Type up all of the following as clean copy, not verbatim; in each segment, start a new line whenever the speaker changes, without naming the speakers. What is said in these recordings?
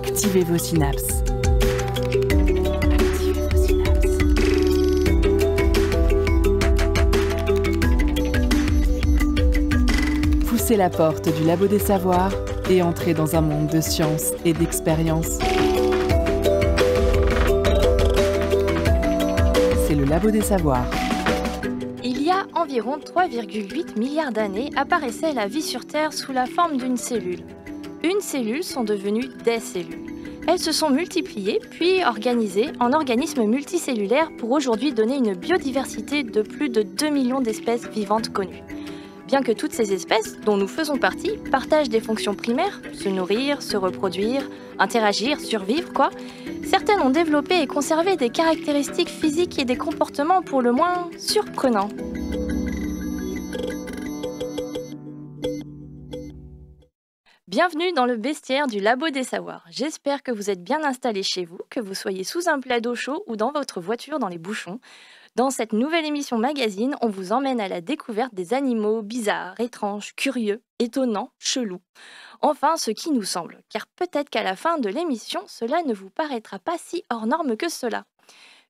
Activez vos synapses. Activez vos synapses. Poussez la porte du labo des savoirs et entrez dans un monde de science et d'expérience. C'est le labo des savoirs.
Il y a environ 3,8 milliards d'années apparaissait la vie sur Terre sous la forme d'une cellule. Une cellule sont devenues des cellules. Elles se sont multipliées puis organisées en organismes multicellulaires pour aujourd'hui donner une biodiversité de plus de 2 millions d'espèces vivantes connues. Bien que toutes ces espèces, dont nous faisons partie, partagent des fonctions primaires, se nourrir, se reproduire, interagir, survivre, certaines ont développé et conservé des caractéristiques physiques et des comportements pour le moins surprenants. Bienvenue dans le bestiaire du Labo des Savoirs. J'espère que vous êtes bien installés chez vous, que vous soyez sous un plat d'eau chaud ou dans votre voiture dans les bouchons. Dans cette nouvelle émission magazine, on vous emmène à la découverte des animaux bizarres, étranges, curieux, étonnants, chelous. Enfin, ce qui nous semble, car peut-être qu'à la fin de l'émission, cela ne vous paraîtra pas si hors norme que cela.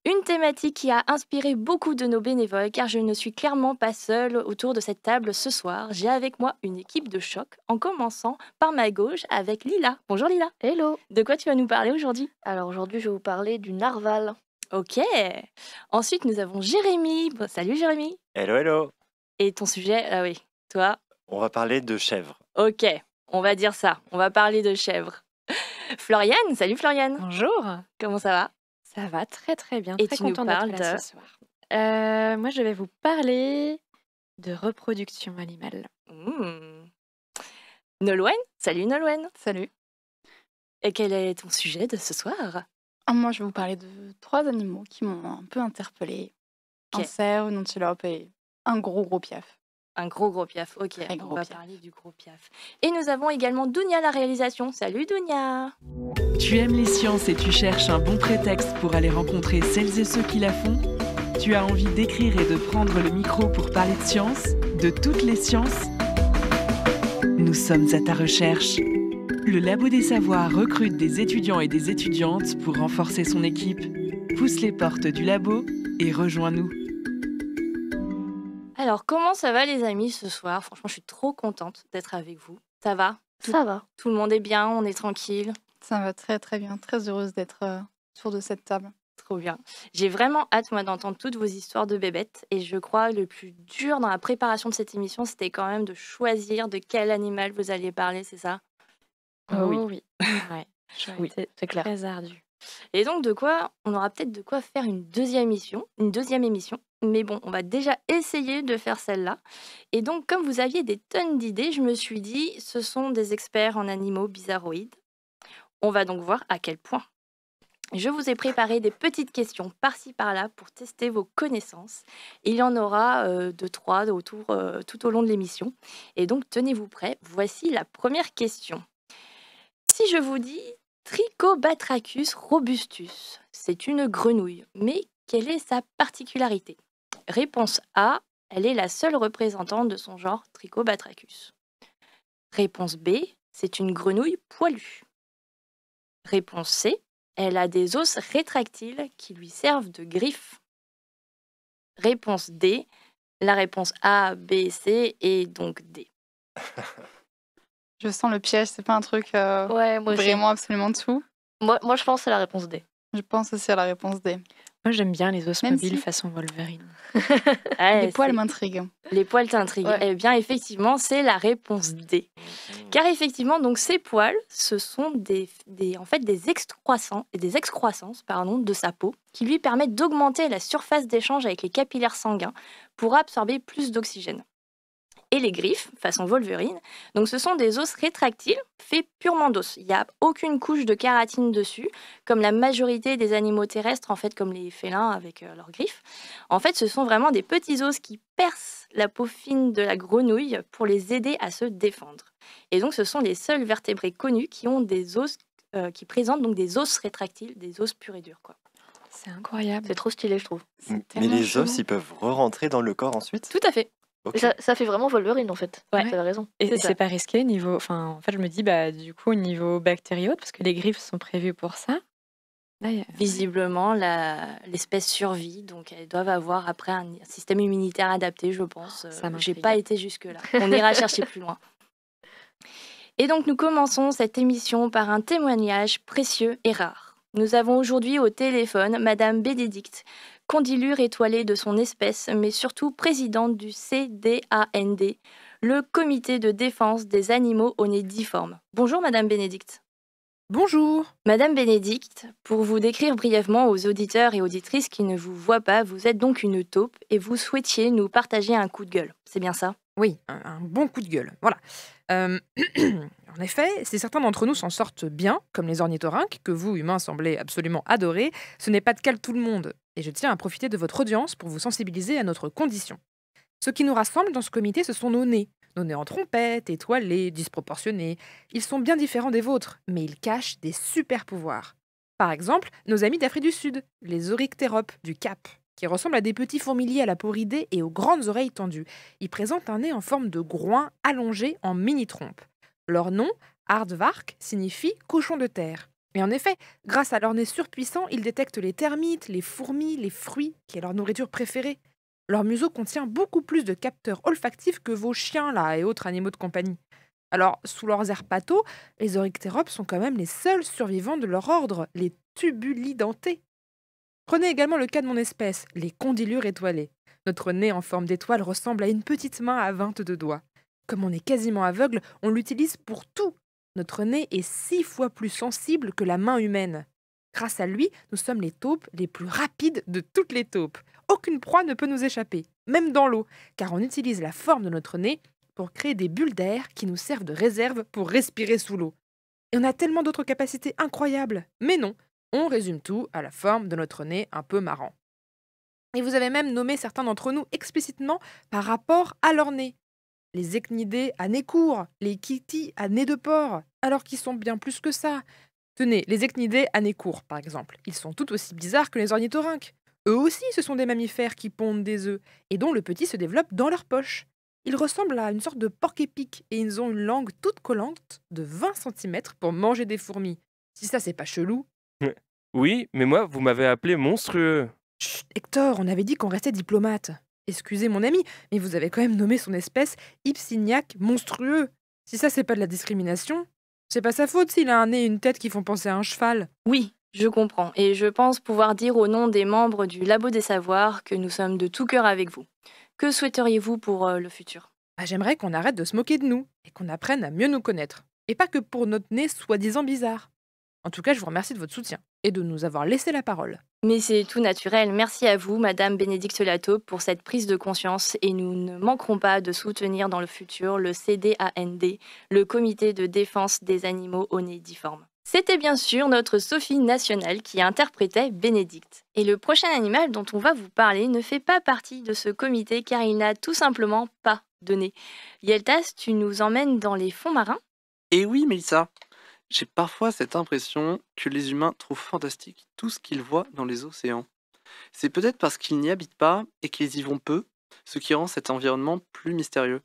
Une thématique qui a inspiré beaucoup de nos bénévoles, car je ne suis clairement pas seule autour de cette table ce soir. J'ai avec moi une équipe de choc, en commençant par ma gauche avec Lila. Bonjour Lila.
Hello.
De quoi tu vas nous parler aujourd'hui ?
Alors aujourd'hui, je vais vous parler du narval.
Ok. Ensuite, nous avons Jérémy. Bon, salut Jérémy.
Hello, hello.
Et ton sujet, ah oui, toi.
On va parler de chèvres.
Ok, on va dire ça. On va parler de chèvres. Floriane, salut Floriane.
Bonjour.
Comment ça va ?
Ça va très très bien.
Et
très
tu nous
contente d'être
parles
là
de-
ce soir. Moi, je vais vous parler de reproduction animale.
Nolwenn, salut Nolwenn.
Salut.
Et quel est ton sujet de ce soir ?
Moi, je vais vous parler de 3 animaux qui m'ont un peu interpellée.
Ok.
Un cerf, une antilope et un gros piaf.
Un gros piaf, ok.
Très
On
gros
va
piaf.
parler du gros piaf. Et nous avons également Dounia à la réalisation. Salut Dounia.
Tu aimes les sciences et tu cherches un bon prétexte pour aller rencontrer celles et ceux qui la font ? Tu as envie d'écrire et de prendre le micro pour parler de sciences, de toutes les sciences ? Nous sommes à ta recherche. Le Labo des Savoirs recrute des étudiants et des étudiantes pour renforcer son équipe. Pousse les portes du labo et rejoins-nous.
Alors, comment ça va les amis ce soir ? Franchement, je suis trop contente d'être avec vous. Ça va ?
Ça va.
Tout le monde est bien, on est tranquille.
Ça va très bien. Très heureuse d'être autour de cette table.
Trop bien. J'ai vraiment hâte, moi, d'entendre toutes vos histoires de bébêtes. Et je crois le plus dur dans la préparation de cette émission, c'était quand même de choisir de quel animal vous alliez parler, c'est ça ?
Oh
oui.
oui. Ouais.
Oui, c'est clair.
Très ardu.
Et donc, on aura peut-être de quoi faire une deuxième émission. Mais bon, on va déjà essayer de faire celle-là. Et donc, comme vous aviez des tonnes d'idées, je me suis dit, ce sont des experts en animaux bizarroïdes. On va donc voir à quel point. Je vous ai préparé des petites questions par-ci par-là pour tester vos connaissances. Il y en aura 2-3 tout au long de l'émission. Et donc, tenez-vous prêts. Voici la première question. Si je vous dis Trichobatrachus robustus, c'est une grenouille, mais quelle est sa particularité ? Réponse A, elle est la seule représentante de son genre Trichobatrachus. Réponse B, c'est une grenouille poilue. Réponse C, elle a des os rétractiles qui lui servent de griffes. Réponse D, la réponse A, B, C et donc D.
Je sens le piège, c'est pas un truc
Ouais, moi aussi.
vraiment absolument tout.
Moi, je pense que c'est la réponse D.
Je pense aussi à la réponse D.
Moi, j'aime bien les os
Même
mobiles
si-
façon Wolverine.
Ouais,
Les poils
c'est-
m'intriguent.
Les poils t'intriguent.
Ouais.
Eh bien, effectivement, c'est la réponse D. Car effectivement, donc ces poils, ce sont des excroissances de sa peau qui lui permettent d'augmenter la surface d'échange avec les capillaires sanguins pour absorber plus d'oxygène. Et les griffes, façon Wolverine, donc ce sont des os rétractiles faits purement d'os. Il n'y a aucune couche de kératine dessus, comme la majorité des animaux terrestres, en fait, comme les félins avec leurs griffes. En fait, ce sont vraiment des petits os qui percent la peau fine de la grenouille pour les aider à se défendre. Et donc, ce sont les seuls vertébrés connus qui ont des os, qui présentent donc des os rétractiles, des os purs et durs, quoi.
C'est incroyable.
C'est trop stylé, je trouve.
Mais
tellement
les os,
chelou.
ils peuvent re-rentrer dans le corps ensuite.
Tout à fait.
Ok.
Ça fait vraiment Wolverine en fait.
Ouais.
T'avais raison.
Et
C'est ça.
c'est pas risqué niveau. Enfin, en fait, je me dis, bah, du coup, au niveau bactériaux, parce que les griffes sont prévues pour ça. Là,
Visiblement, l'espèce survit, donc elles doivent avoir après un système immunitaire adapté, je pense.
Ça
J'ai
m'intrigue.
pas été jusque-là. On ira chercher plus loin. Et donc nous commençons cette émission par un témoignage précieux et rare. Nous avons aujourd'hui au téléphone Madame Bénédicte, condylure étoilée de son espèce, mais surtout présidente du CDAND, le Comité de défense des animaux au nez difforme. Bonjour Madame Bénédicte.
Bonjour.
Madame Bénédicte, pour vous décrire brièvement aux auditeurs et auditrices qui ne vous voient pas, vous êtes donc une taupe et vous souhaitiez nous partager un coup de gueule. C'est bien ça?
Oui, un bon coup de gueule. Voilà. En effet, si certains d'entre nous s'en sortent bien, comme les ornithorynques, que vous, humains, semblez absolument adorer, ce n'est pas le cas de tout le monde. Et je tiens à profiter de votre audience pour vous sensibiliser à notre condition. Ce qui nous rassemble dans ce comité, ce sont nos nez. Nos nez en trompette, étoilés, disproportionnés. Ils sont bien différents des vôtres, mais ils cachent des super pouvoirs. Par exemple, nos amis d'Afrique du Sud, les Oryctéropes du Cap, qui ressemblent à des petits fourmiliers à la peau ridée et aux grandes oreilles tendues. Ils présentent un nez en forme de groin allongé en mini-trompe. Leur nom, aardvark, signifie cochon de terre. Et en effet, grâce à leur nez surpuissant, ils détectent les termites, les fourmis, les fruits, qui est leur nourriture préférée. Leur museau contient beaucoup plus de capteurs olfactifs que vos chiens là et autres animaux de compagnie. Alors, sous leurs airs pâteaux, les oryctéropes sont quand même les seuls survivants de leur ordre, les tubulidentés. Prenez également le cas de mon espèce, les condylures étoilées. Notre nez en forme d'étoile ressemble à une petite main à 22 doigts. Comme on est quasiment aveugle, on l'utilise pour tout. Notre nez est 6 fois plus sensible que la main humaine. Grâce à lui, nous sommes les taupes les plus rapides de toutes les taupes. Aucune proie ne peut nous échapper, même dans l'eau, car on utilise la forme de notre nez pour créer des bulles d'air qui nous servent de réserve pour respirer sous l'eau. Et on a tellement d'autres capacités incroyables. Mais non, on résume tout à la forme de notre nez un peu marrant. Et vous avez même nommé certains d'entre nous explicitement par rapport à leur nez. Les échnidés à nez court, les kittis à nez de porc, alors qu'ils sont bien plus que ça. Tenez, les échnidés à nez court, par exemple. Ils sont tout aussi bizarres que les ornithorynques. Eux aussi, ce sont des mammifères qui pondent des œufs, et dont le petit se développe dans leur poche. Ils ressemblent à une sorte de porc-épic, et ils ont une langue toute collante de 20 cm pour manger des fourmis. Si ça, c'est pas chelou.
Oui, mais moi, vous m'avez appelé monstrueux.
Chut, Hector, on avait dit qu'on restait diplomate. Excusez mon ami, mais vous avez quand même nommé son espèce Hypsignac monstrueux. Si ça, c'est pas de la discrimination, c'est pas sa faute s'il a un nez et une tête qui font penser à un cheval.
Oui, je comprends. Et je pense pouvoir dire au nom des membres du Labo des Savoirs que nous sommes de tout cœur avec vous. Que souhaiteriez-vous pour le futur?
J'aimerais qu'on arrête de se moquer de nous et qu'on apprenne à mieux nous connaître. Et pas que pour notre nez soi-disant bizarre. En tout cas, je vous remercie de votre soutien et de nous avoir laissé la parole.
Mais c'est tout naturel. Merci à vous, Madame Bénédicte Lataupe, pour cette prise de conscience et nous ne manquerons pas de soutenir dans le futur le CDAND, le Comité de défense des animaux au nez difforme. C'était bien sûr notre Sophie nationale qui interprétait Bénédicte. Et le prochain animal dont on va vous parler ne fait pas partie de ce comité car il n'a tout simplement pas de nez. Yeltas, tu nous emmènes dans les fonds marins?
Et oui, Mélissa, j'ai parfois cette impression que les humains trouvent fantastique tout ce qu'ils voient dans les océans. C'est peut-être parce qu'ils n'y habitent pas et qu'ils y vont peu, ce qui rend cet environnement plus mystérieux.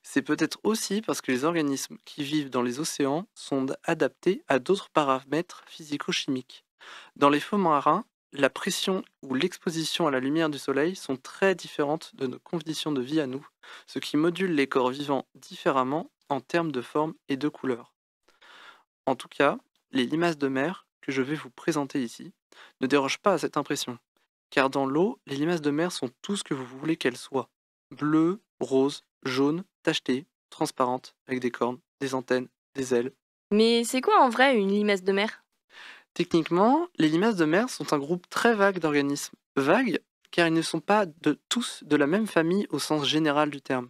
C'est peut-être aussi parce que les organismes qui vivent dans les océans sont adaptés à d'autres paramètres physico-chimiques. Dans les fonds marins, la pression ou l'exposition à la lumière du soleil sont très différentes de nos conditions de vie à nous, ce qui module les corps vivants différemment en termes de forme et de couleur. En tout cas, les limaces de mer que je vais vous présenter ici ne dérogent pas à cette impression, car dans l'eau, les limaces de mer sont tout ce que vous voulez qu'elles soient. Bleues, roses, jaunes, tachetées, transparentes, avec des cornes, des antennes, des ailes.
Mais c'est quoi en vrai une limace de mer?
Techniquement, les limaces de mer sont un groupe très vague d'organismes. Vagues, car ils ne sont pas tous de la même famille au sens général du terme.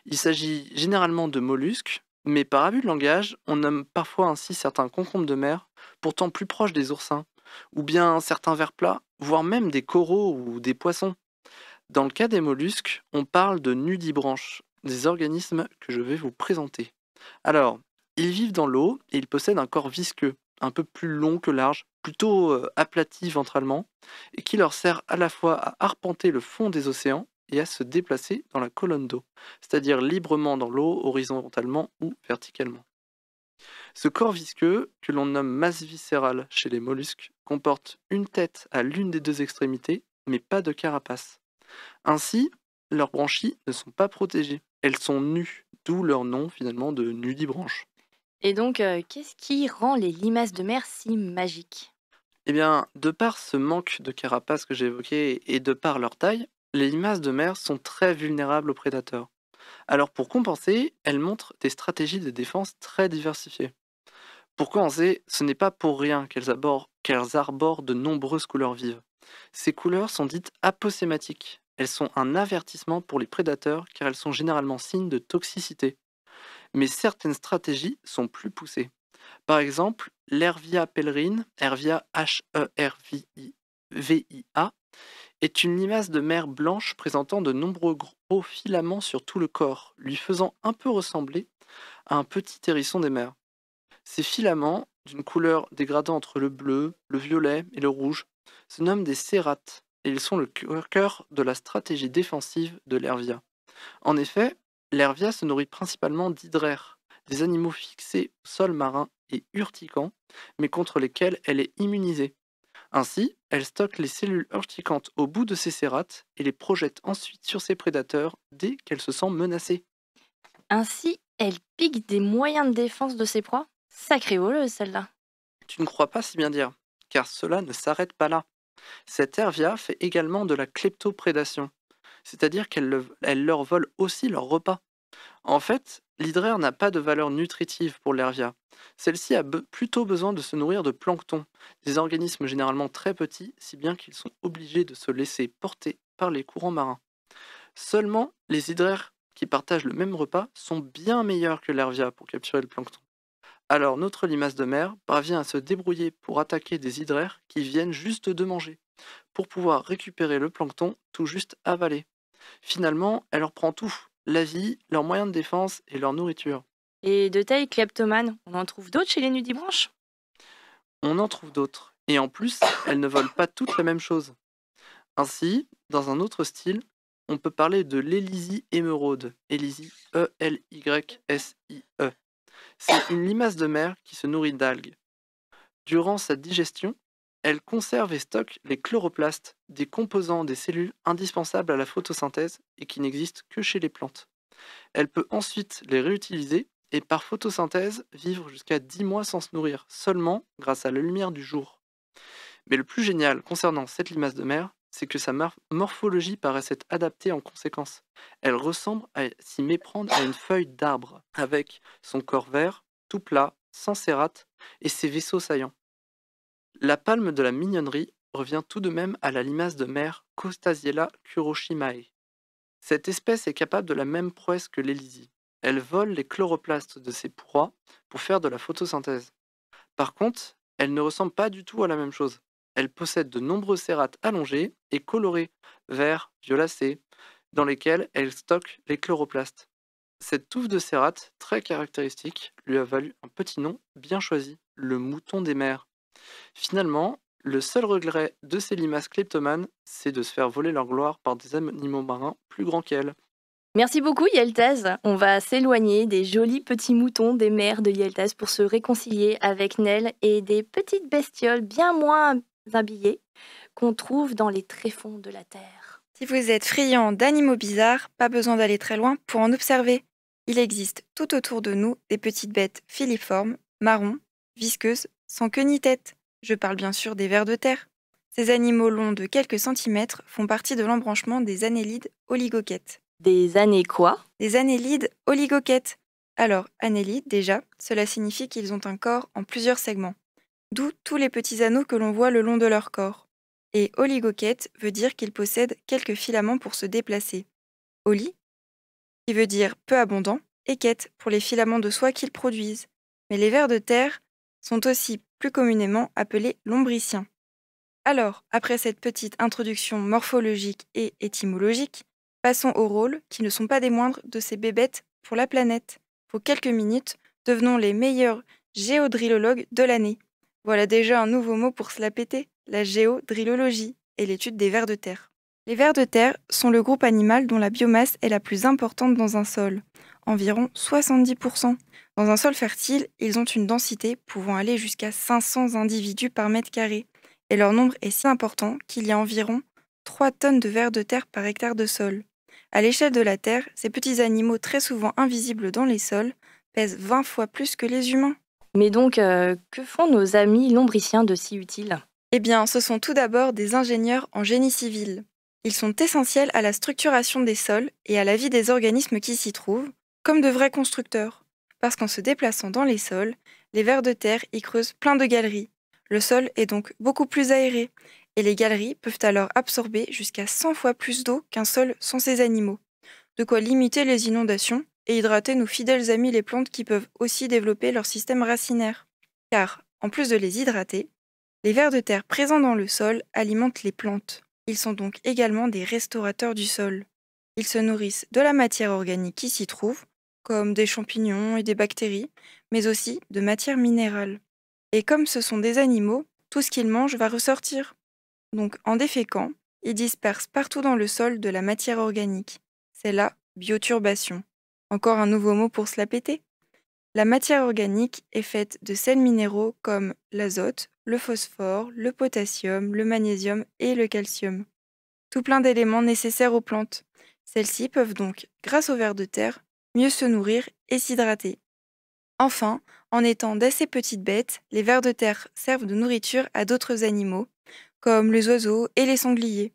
Il s'agit généralement de mollusques, mais par abus de langage, on nomme parfois ainsi certains concombres de mer, pourtant plus proches des oursins, ou bien certains vers plats, voire même des coraux ou des poissons. Dans le cas des mollusques, on parle de nudibranches, des organismes que je vais vous présenter. Alors, ils vivent dans l'eau et ils possèdent un corps visqueux, un peu plus long que large, plutôt aplati ventralement, et qui leur sert à la fois à arpenter le fond des océans et à se déplacer dans la colonne d'eau, c'est-à-dire librement dans l'eau, horizontalement ou verticalement. Ce corps visqueux, que l'on nomme masse viscérale chez les mollusques, comporte une tête à l'une des deux extrémités, mais pas de carapace. Ainsi, leurs branchies ne sont pas protégées. Elles sont nues, d'où leur nom finalement de nudibranches.
Et donc, qu'est-ce qui rend les limaces de mer si magiques?
Eh bien, de par ce manque de carapace que j'ai évoqué et de par leur taille, les limaces de mer sont très vulnérables aux prédateurs. Alors pour compenser, elles montrent des stratégies de défense très diversifiées. Pour commencer, ce n'est pas pour rien qu'elles arborent de nombreuses couleurs vives. Ces couleurs sont dites aposématiques. Elles sont un avertissement pour les prédateurs car elles sont généralement signes de toxicité. Mais certaines stratégies sont plus poussées. Par exemple, l'Hervia pèlerine, Hervia Hervia, est une limace de mer blanche présentant de nombreux gros filaments sur tout le corps, lui faisant un peu ressembler à un petit hérisson des mers. Ces filaments, d'une couleur dégradant entre le bleu, le violet et le rouge, se nomment des cérates, et ils sont le cœur de la stratégie défensive de l'Hervia. En effet, l'Hervia se nourrit principalement d'hydraires, des animaux fixés au sol marin et urticants, mais contre lesquels elle est immunisée. Ainsi, elle stocke les cellules urticantes au bout de ses cérates et les projette ensuite sur ses prédateurs dès qu'elle se sent menacée.
Ainsi, elle pique des moyens de défense de ses proies? Sacrée voleuse, celle-là.
Tu ne crois pas si bien dire, car cela ne s'arrête pas là. Cette Hervia fait également de la kleptoprédation, c'est-à-dire elle leur vole aussi leur repas. En fait, l'hydraire n'a pas de valeur nutritive pour l'Hervia. Celle-ci a plutôt besoin de se nourrir de plancton, des organismes généralement très petits, si bien qu'ils sont obligés de se laisser porter par les courants marins. Seulement, les hydraires qui partagent le même repas sont bien meilleurs que l'Hervia pour capturer le plancton. Alors notre limace de mer parvient à se débrouiller pour attaquer des hydraires qui viennent juste de manger, pour pouvoir récupérer le plancton tout juste avalé. Finalement, elle leur prend tout, la vie, leurs moyens de défense et leur nourriture.
Et de taille kleptomane, on en trouve d'autres chez les nudibranches?
On en trouve d'autres, et en plus, elles ne volent pas toutes la même chose. Ainsi, dans un autre style, on peut parler de l'Élysie émeraude, Élysie E-L-Y-S-I-E. C'est une limace de mer qui se nourrit d'algues. Durant sa digestion, elle conserve et stocke les chloroplastes, des composants des cellules indispensables à la photosynthèse et qui n'existent que chez les plantes. Elle peut ensuite les réutiliser et par photosynthèse vivre jusqu'à 10 mois sans se nourrir, seulement grâce à la lumière du jour. Mais le plus génial concernant cette limace de mer, c'est que sa morphologie paraît s'être adaptée en conséquence. Elle ressemble à s'y méprendre à une feuille d'arbre, avec son corps vert, tout plat, sans cérates, et ses vaisseaux saillants. La palme de la mignonnerie revient tout de même à la limace de mer Costasiella kuroshimae. Cette espèce est capable de la même prouesse que l'Élysie. Elle vole les chloroplastes de ses proies pour faire de la photosynthèse. Par contre, elle ne ressemble pas du tout à la même chose. Elle possède de nombreux cérates allongés et colorés, verts, violacés, dans lesquels elle stocke les chloroplastes. Cette touffe de cérates, très caractéristique, lui a valu un petit nom bien choisi, le mouton des mers. Finalement, le seul regret de ces limaces kleptomanes, c'est de se faire voler leur gloire par des animaux marins plus grands qu'elles.
Merci beaucoup Yeltaz. On va s'éloigner des jolis petits moutons des mers de Yeltaz pour se réconcilier avec Nell et des petites bestioles bien moins habillées qu'on trouve dans les tréfonds de la terre.
Si vous êtes friand d'animaux bizarres, pas besoin d'aller très loin pour en observer. Il existe tout autour de nous des petites bêtes filiformes, marrons, visqueuses, sans queue ni tête. Je parle bien sûr des vers de terre. Ces animaux longs de quelques centimètres font partie de l'embranchement des annélides oligoquettes.
Des années quoi?
Des annélides oligoquettes. Alors, annélides, déjà, cela signifie qu'ils ont un corps en plusieurs segments, d'où tous les petits anneaux que l'on voit le long de leur corps. Et oligoquette veut dire qu'ils possèdent quelques filaments pour se déplacer. Oli, qui veut dire peu abondant, et quête pour les filaments de soie qu'ils produisent. Mais les vers de terre sont aussi plus communément appelés lombriciens. Alors, après cette petite introduction morphologique et étymologique, passons aux rôles qui ne sont pas des moindres de ces bébêtes pour la planète. Pour quelques minutes, devenons les meilleurs géodrillologues de l'année. Voilà déjà un nouveau mot pour se la péter, la géodrillologie et l'étude des vers de terre. Les vers de terre sont le groupe animal dont la biomasse est la plus importante dans un sol, environ 70%. Dans un sol fertile, ils ont une densité pouvant aller jusqu'à 500 individus par mètre carré, et leur nombre est si important qu'il y a environ 3 tonnes de vers de terre par hectare de sol. À l'échelle de la Terre, ces petits animaux très souvent invisibles dans les sols pèsent 20 fois plus que les humains.
Mais donc, que font nos amis lombriciens de si utile?
Eh bien, ce sont tout d'abord des ingénieurs en génie civil. Ils sont essentiels à la structuration des sols et à la vie des organismes qui s'y trouvent, comme de vrais constructeurs. Parce qu'en se déplaçant dans les sols, les vers de terre y creusent plein de galeries. Le sol est donc beaucoup plus aéré, et les galeries peuvent alors absorber jusqu'à 100 fois plus d'eau qu'un sol sans ces animaux. De quoi limiter les inondations et hydrater nos fidèles amis les plantes qui peuvent aussi développer leur système racinaire. Car, en plus de les hydrater, les vers de terre présents dans le sol alimentent les plantes. Ils sont donc également des restaurateurs du sol. Ils se nourrissent de la matière organique qui s'y trouve, comme des champignons et des bactéries, mais aussi de matière minérale. Et comme ce sont des animaux, tout ce qu'ils mangent va ressortir. Donc en déféquant, ils dispersent partout dans le sol de la matière organique. C'est la bioturbation. Encore un nouveau mot pour se la péter. La matière organique est faite de sels minéraux comme l'azote, le phosphore, le potassium, le magnésium et le calcium. Tout plein d'éléments nécessaires aux plantes. Celles-ci peuvent donc, grâce aux vers de terre, mieux se nourrir et s'hydrater. Enfin, en étant d'assez petites bêtes, les vers de terre servent de nourriture à d'autres animaux, comme les oiseaux et les sangliers.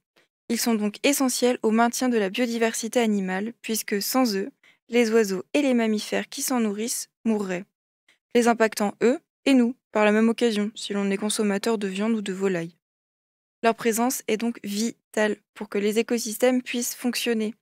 Ils sont donc essentiels au maintien de la biodiversité animale, puisque sans eux, les oiseaux et les mammifères qui s'en nourrissent mourraient, les impactant eux et nous, par la même occasion, si l'on est consommateur de viande ou de volaille. Leur présence est donc vitale pour que les écosystèmes puissent fonctionner.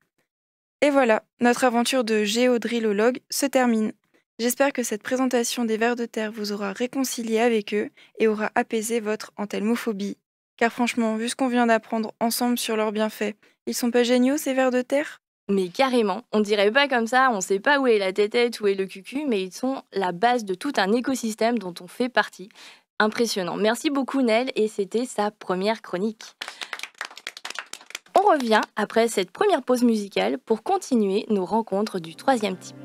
Et voilà, notre aventure de géodrillologue se termine. J'espère que cette présentation des vers de terre vous aura réconcilié avec eux et aura apaisé votre enthelmophobie. Car franchement, vu ce qu'on vient d'apprendre ensemble sur leurs bienfaits, ils sont pas géniaux ces vers de terre?
Mais carrément, on dirait pas comme ça, on sait pas où est la tétette, où est le cucu, mais ils sont la base de tout un écosystème dont on fait partie. Impressionnant. Merci beaucoup Nel, et c'était sa première chronique. On revient après cette première pause musicale pour continuer nos rencontres du troisième type.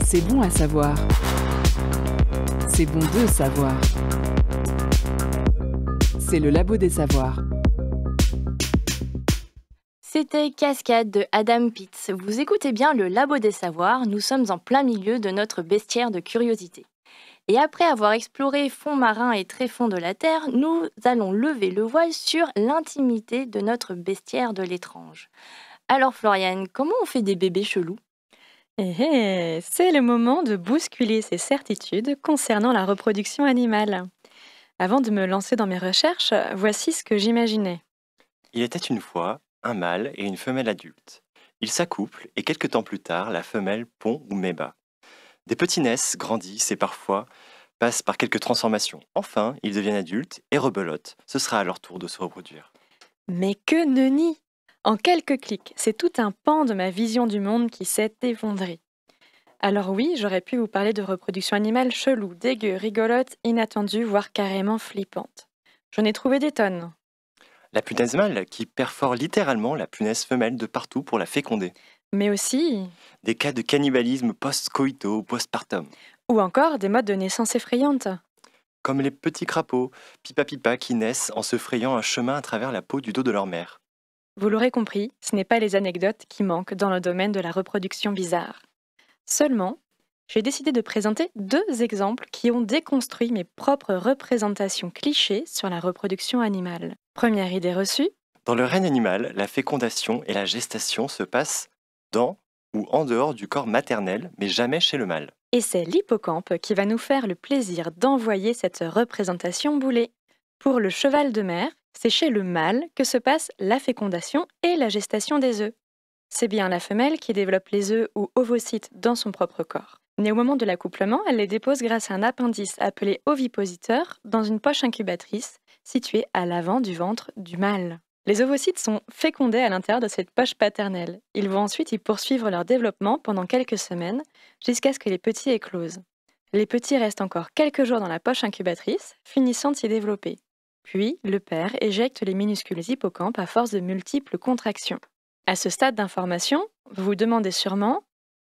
C'est bon à savoir. C'est bon de savoir. C'est le Labo des Savoirs.
C'était Cascade de Adam Pitts. Vous écoutez bien le Labo des Savoirs, nous sommes en plein milieu de notre bestiaire de curiosité. Et après avoir exploré fond marin et tréfonds de la Terre, nous allons lever le voile sur l'intimité de notre bestiaire de l'étrange. Alors Floriane, comment on fait des bébés chelous ?
C'est le moment de bousculer ses certitudes concernant la reproduction animale. Avant de me lancer dans mes recherches, voici ce que j'imaginais.
Il était une fois un mâle et une femelle adulte. Ils s'accouplent et quelque temps plus tard, la femelle pond ou met bas. Des petits naissent, grandissent et parfois passent par quelques transformations. Enfin, ils deviennent adultes et rebelottent. Ce sera à leur tour de se reproduire.
Mais que nenni! En quelques clics, c'est tout un pan de ma vision du monde qui s'est effondré. Alors oui, j'aurais pu vous parler de reproduction animale chelou, dégueu, rigolote, inattendue, voire carrément flippante. J'en ai trouvé des tonnes.
La punaise mâle qui perfore littéralement la punaise femelle de partout pour la féconder.
Mais aussi,
Des cas de cannibalisme post-coïto ou postpartum.
ou encore des modes de naissance effrayantes.
Comme les petits crapauds, pipa qui naissent en se frayant un chemin à travers la peau du dos de leur mère.
Vous l'aurez compris, ce n'est pas les anecdotes qui manquent dans le domaine de la reproduction bizarre. Seulement, j'ai décidé de présenter 2 exemples qui ont déconstruit mes propres représentations clichés sur la reproduction animale. Première idée reçue,
Dans le règne animal, la fécondation et la gestation se passent dans ou en dehors du corps maternel, mais jamais chez le mâle.
et c'est l'hippocampe qui va nous faire le plaisir d'envoyer cette représentation boulée. Pour le cheval de mer, c'est chez le mâle que se passe la fécondation et la gestation des œufs. C'est bien la femelle qui développe les œufs ou ovocytes dans son propre corps. Mais au moment de l'accouplement, elle les dépose grâce à un appendice appelé ovipositeur dans une poche incubatrice située à l'avant du ventre du mâle. Les ovocytes sont fécondés à l'intérieur de cette poche paternelle. Ils vont ensuite y poursuivre leur développement pendant quelques semaines jusqu'à ce que les petits éclosent. Les petits restent encore quelques jours dans la poche incubatrice, finissant de s'y développer. Puis, le père éjecte les minuscules hippocampes à force de multiples contractions. À ce stade d'information, vous vous demandez sûrement,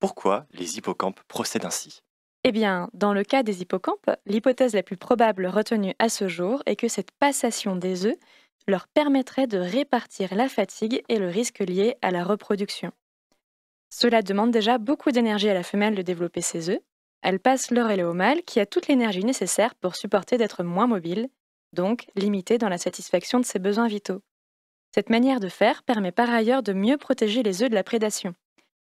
Pourquoi les hippocampes procèdent ainsi?
eh bien, dans le cas des hippocampes, l'hypothèse la plus probable retenue à ce jour est que cette passation des œufs leur permettrait de répartir la fatigue et le risque lié à la reproduction. Cela demande déjà beaucoup d'énergie à la femelle de développer ses œufs. Elle passe le relais au mâle qui a toute l'énergie nécessaire pour supporter d'être moins mobile, donc limité dans la satisfaction de ses besoins vitaux. Cette manière de faire permet par ailleurs de mieux protéger les œufs de la prédation.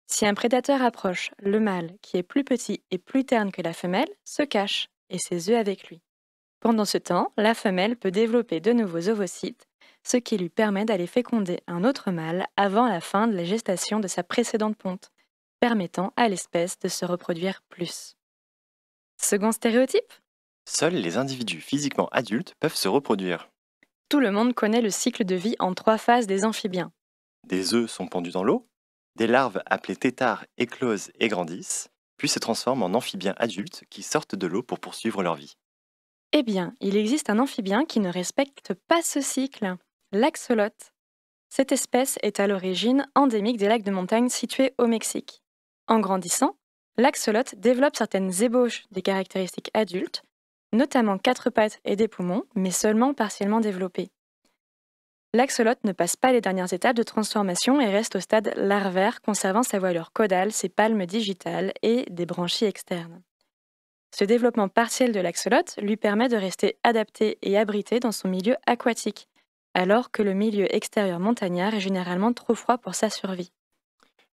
Si un prédateur approche, le mâle, qui est plus petit et plus terne que la femelle, se cache, et ses œufs avec lui. Pendant ce temps, la femelle peut développer de nouveaux ovocytes, ce qui lui permet d'aller féconder un autre mâle avant la fin de la gestation de sa précédente ponte, permettant à l'espèce de se reproduire plus. Second stéréotype,
Seuls les individus physiquement adultes peuvent se reproduire.
tout le monde connaît le cycle de vie en 3 phases des amphibiens.
Des œufs sont pendus dans l'eau, des larves appelées têtards éclosent et grandissent, puis se transforment en amphibiens adultes qui sortent de l'eau pour poursuivre leur vie.
Eh bien, il existe un amphibien qui ne respecte pas ce cycle, l'axolote. Cette espèce est à l'origine endémique des lacs de montagne situés au Mexique. En grandissant, l'axolote développe certaines ébauches des caractéristiques adultes, notamment 4 pattes et des poumons, mais seulement partiellement développés. L'axolote ne passe pas les dernières étapes de transformation et reste au stade larvaire, conservant sa voilure caudale, ses palmes digitales et des branchies externes. Ce développement partiel de l'axolote lui permet de rester adapté et abrité dans son milieu aquatique, alors que le milieu extérieur montagnard est généralement trop froid pour sa survie.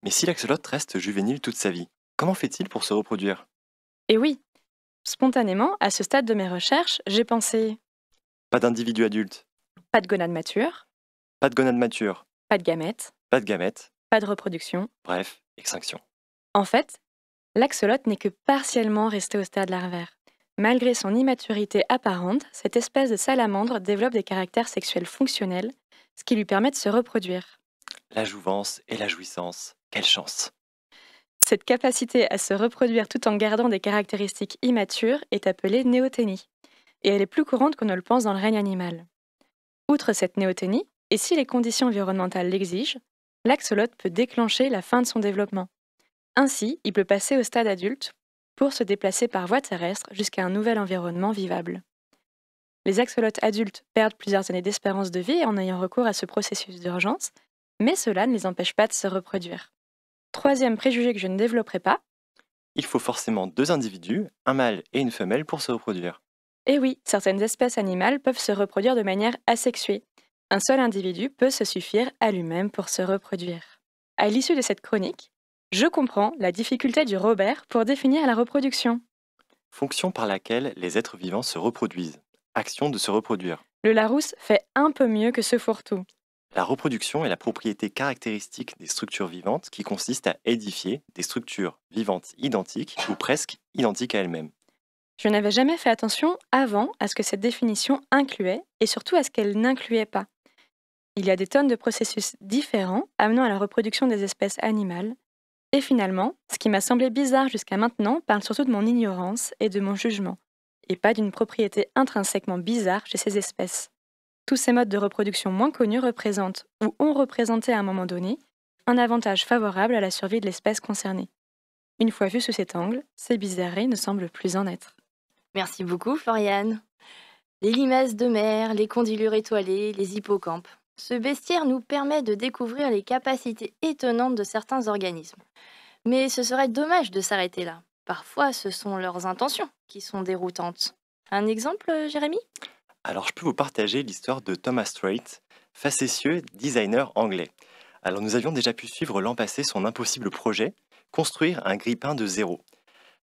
Mais si l'axolote reste juvénile toute sa vie, comment fait-il pour se reproduire?
Et oui, spontanément, à ce stade de mes recherches, j'ai pensé
Pas d'individu adulte,
pas de gonade mature,
pas de gonade mature,
pas de gamètes,
pas de gamètes,
pas de reproduction.
bref, extinction.
En fait, l'axolote n'est que partiellement resté au stade larvaire. Malgré son immaturité apparente, cette espèce de salamandre développe des caractères sexuels fonctionnels, ce qui lui permet de se reproduire.
La jouvence et la jouissance, quelle chance!
Cette capacité à se reproduire tout en gardant des caractéristiques immatures est appelée néoténie, et elle est plus courante qu'on ne le pense dans le règne animal. Outre cette néoténie, et si les conditions environnementales l'exigent, l'axolote peut déclencher la fin de son développement. Ainsi, il peut passer au stade adulte pour se déplacer par voie terrestre jusqu'à un nouvel environnement vivable. Les axolotes adultes perdent plusieurs années d'espérance de vie en ayant recours à ce processus d'urgence, mais cela ne les empêche pas de se reproduire. Troisième préjugé que je ne développerai pas,
Il faut forcément 2 individus, un mâle et une femelle, pour se reproduire.
et oui, certaines espèces animales peuvent se reproduire de manière asexuée. Un seul individu peut se suffire à lui-même pour se reproduire. À l'issue de cette chronique, je comprends la difficulté du Robert pour définir la reproduction.
Fonction par laquelle les êtres vivants se reproduisent. Action de se reproduire.
Le Larousse fait un peu mieux que ce fourre-tout.
La reproduction est la propriété caractéristique des structures vivantes qui consiste à édifier des structures vivantes identiques ou presque identiques à elles-mêmes.
Je n'avais jamais fait attention avant à ce que cette définition incluait et surtout à ce qu'elle n'incluait pas. Il y a des tonnes de processus différents amenant à la reproduction des espèces animales. Et finalement, ce qui m'a semblé bizarre jusqu'à maintenant parle surtout de mon ignorance et de mon jugement, et pas d'une propriété intrinsèquement bizarre chez ces espèces. Tous ces modes de reproduction moins connus représentent, ou ont représenté à un moment donné, un avantage favorable à la survie de l'espèce concernée. Une fois vu sous cet angle, ces bizarreries ne semblent plus en être.
Merci beaucoup, Floriane. Les limaces de mer, les condylures étoilées, les hippocampes. Ce bestiaire nous permet de découvrir les capacités étonnantes de certains organismes. Mais ce serait dommage de s'arrêter là. Parfois, ce sont leurs intentions qui sont déroutantes. Un exemple, Jérémy ?
Alors je peux vous partager l'histoire de Thomas Strait, facétieux designer anglais. Alors nous avions déjà pu suivre l'an passé son impossible projet, construire un grille-pain de zéro.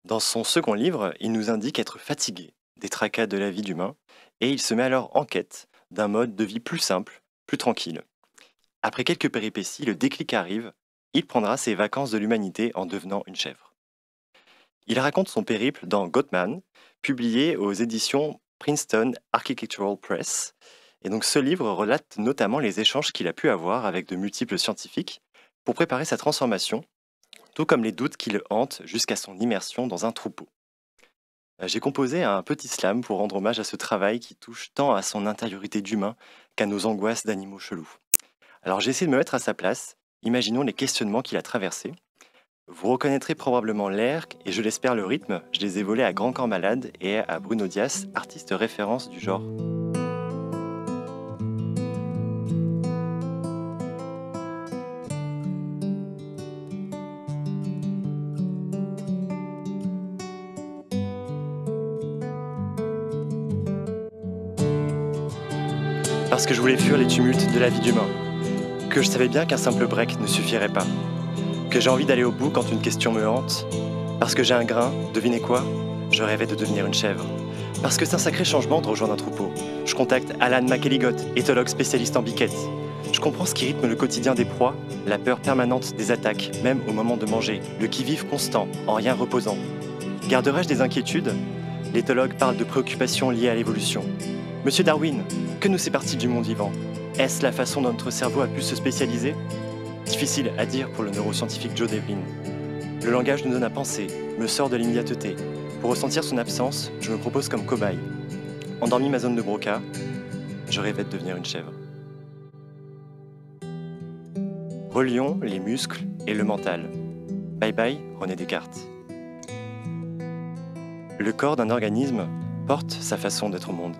Dans son second livre, il nous indique être fatigué des tracas de la vie d'humain et il se met alors en quête d'un mode de vie plus simple, plus tranquille. Après quelques péripéties, le déclic arrive, il prendra ses vacances de l'humanité en devenant une chèvre. Il raconte son périple dans Goatman, publié aux éditions Princeton Architectural Press. Et donc ce livre relate notamment les échanges qu'il a pu avoir avec de multiples scientifiques pour préparer sa transformation, tout comme les doutes qui le hantent jusqu'à son immersion dans un troupeau. J'ai composé un petit slam pour rendre hommage à ce travail qui touche tant à son intériorité d'humain qu'à nos angoisses d'animaux chelous. Alors j'ai essayé de me mettre à sa place, imaginons les questionnements qu'il a traversés. Vous reconnaîtrez probablement l'air et je l'espère le rythme, je les ai volés à Grand Corps Malade et à Bruno Dias, artiste référence du genre. Parce que je voulais fuir les tumultes de la vie d'humain, que je savais bien qu'un simple break ne suffirait pas, que j'ai envie d'aller au bout quand une question me hante, parce que j'ai un grain, devinez quoi ? Je rêvais de devenir une chèvre. Parce que c'est un sacré changement de rejoindre un troupeau. Je contacte Alan McElligott, éthologue spécialiste en biquette. Je comprends ce qui rythme le quotidien des proies, la peur permanente des attaques, même au moment de manger, le qui-vive constant, en rien reposant. Garderai-je des inquiétudes ? L'éthologue parle de préoccupations liées à l'évolution. Monsieur Darwin, que nous sépare-t-il du monde vivant ? Est-ce la façon dont notre cerveau a pu se spécialiser ? Difficile à dire pour le neuroscientifique Joe Devlin. Le langage nous donne à penser, me sort de l'immédiateté. Pour ressentir son absence, je me propose comme cobaye. Endormi ma zone de Broca, je rêvais de devenir une chèvre. Relions les muscles et le mental. Bye bye, René Descartes. Le corps d'un organisme porte sa façon d'être au monde.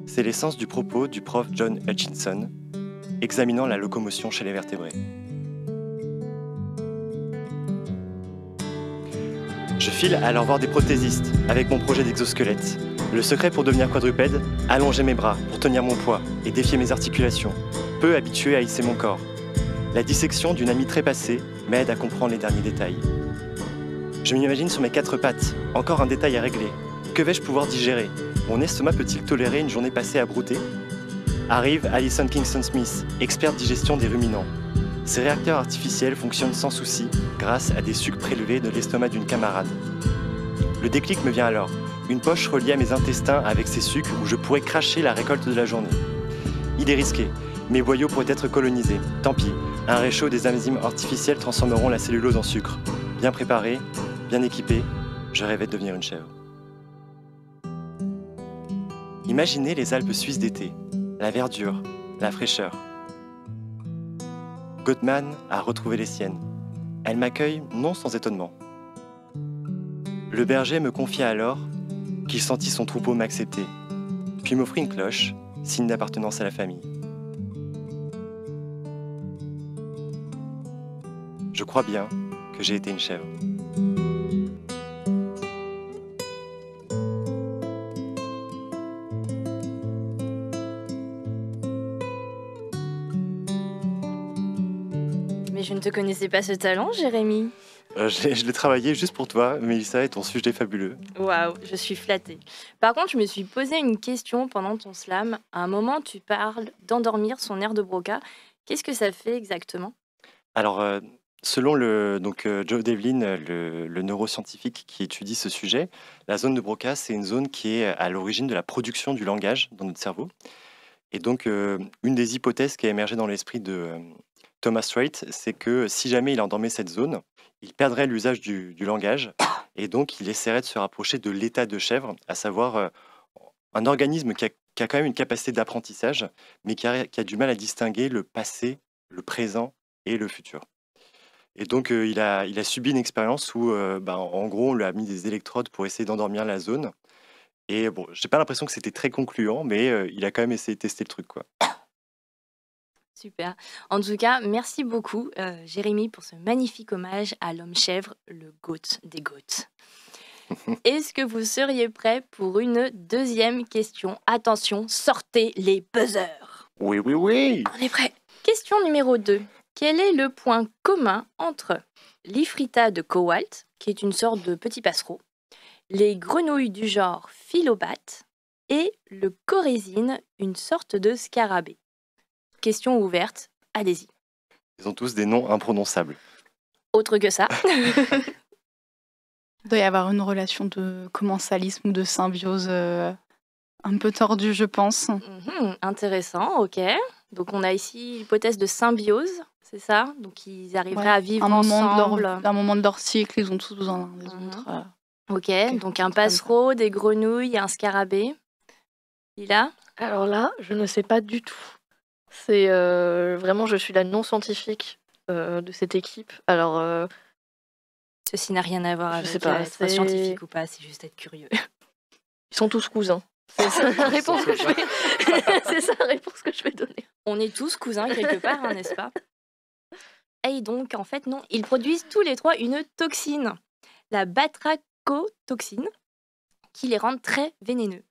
C'est l'essence du propos du prof John Hutchinson, examinant la locomotion chez les vertébrés. Je file alors voir des prothésistes avec mon projet d'exosquelette. Le secret pour devenir quadrupède, allonger mes bras pour tenir mon poids et défier mes articulations, peu habitué à hisser mon corps. La dissection d'une amie trépassée m'aide à comprendre les derniers détails. Je m'imagine sur mes 4 pattes, encore un détail à régler. Que vais-je pouvoir digérer ? Mon estomac peut-il tolérer une journée passée à brouter ? Arrive Alison Kingston-Smith, experte digestion des ruminants. Ces réacteurs artificiels fonctionnent sans souci grâce à des sucs prélevés de l'estomac d'une camarade. Le déclic me vient alors, une poche reliée à mes intestins avec ces sucs où je pourrais cracher la récolte de la journée. Idée risquée, mes boyaux pourraient être colonisés. Tant pis, un réchaud des enzymes artificielles transformeront la cellulose en sucre. Bien préparé, bien équipé, je rêvais de devenir une chèvre. Imaginez les Alpes suisses d'été, la verdure, la fraîcheur. Gottman a retrouvé les siennes. Elle m'accueille non sans étonnement. Le berger me confia alors qu'il sentit son troupeau m'accepter, puis m'offrit une cloche, signe d'appartenance à la famille. Je crois bien que j'ai été une chèvre.
Mais je ne te connaissais pas ce talent, Jérémy.
Je l'ai travaillé juste pour toi, Mélissa, et ton sujet est fabuleux.
Waouh, je suis flattée. Par contre, je me suis posé une question pendant ton slam. À un moment, tu parles d'endormir son aire de Broca. Qu'est-ce que ça fait exactement?
Alors, selon Joe Devlin, le neuroscientifique qui étudie ce sujet, la zone de Broca, c'est une zone qui est à l'origine de la production du langage dans notre cerveau. Et donc, une des hypothèses qui a émergé dans l'esprit de Thomas Strait, c'est que si jamais il endormait cette zone, il perdrait l'usage du langage et donc il essaierait de se rapprocher de l'état de chèvre, à savoir un organisme qui a quand même une capacité d'apprentissage, mais qui a du mal à distinguer le passé, le présent et le futur. Et donc il a subi une expérience où, en gros, on lui a mis des électrodes pour essayer d'endormir la zone. Et bon, j'ai pas l'impression que c'était très concluant, mais il a quand même essayé de tester le truc, quoi.
Super. En tout cas, merci beaucoup, Jérémy, pour ce magnifique hommage à l'homme chèvre, le GOAT des GOATs. Est-ce que vous seriez prêts pour une deuxième question? Attention, sortez les buzzers.
Oui, oui, oui.
On est prêts. Question numéro 2. Quel est le point commun entre l'Ifrita de Kowalt, qui est une sorte de petit passereau, les grenouilles du genre Philobate et le corésine, une sorte de scarabée? Question ouverte, allez-y.
Ils ont tous des noms imprononçables.
Autre que ça.
Il doit y avoir une relation de commensalisme ou de symbiose un peu tordue, je pense.
Intéressant, ok. Donc on a ici l'hypothèse de symbiose, c'est ça? Donc ils arriveraient à vivre ensemble.
À un moment de leur cycle, ils ont tous besoin l'un des autres.
Ok, donc un passereau, des grenouilles, un scarabée. Lila?
Alors là, je ne sais pas du tout. C'est vraiment, je suis la non-scientifique de cette équipe. Alors,
ceci n'a rien à voir avec être
c'est
scientifique ou pas, c'est juste être curieux.
Ils sont tous cousins. C'est ça la réponse que je vais... c'est ça la réponse que je vais donner.
On est tous cousins quelque part, hein, n'est-ce pas? Et donc, en fait, non. Ils produisent tous les trois une toxine, la batrachotoxine, qui les rend très vénéneux.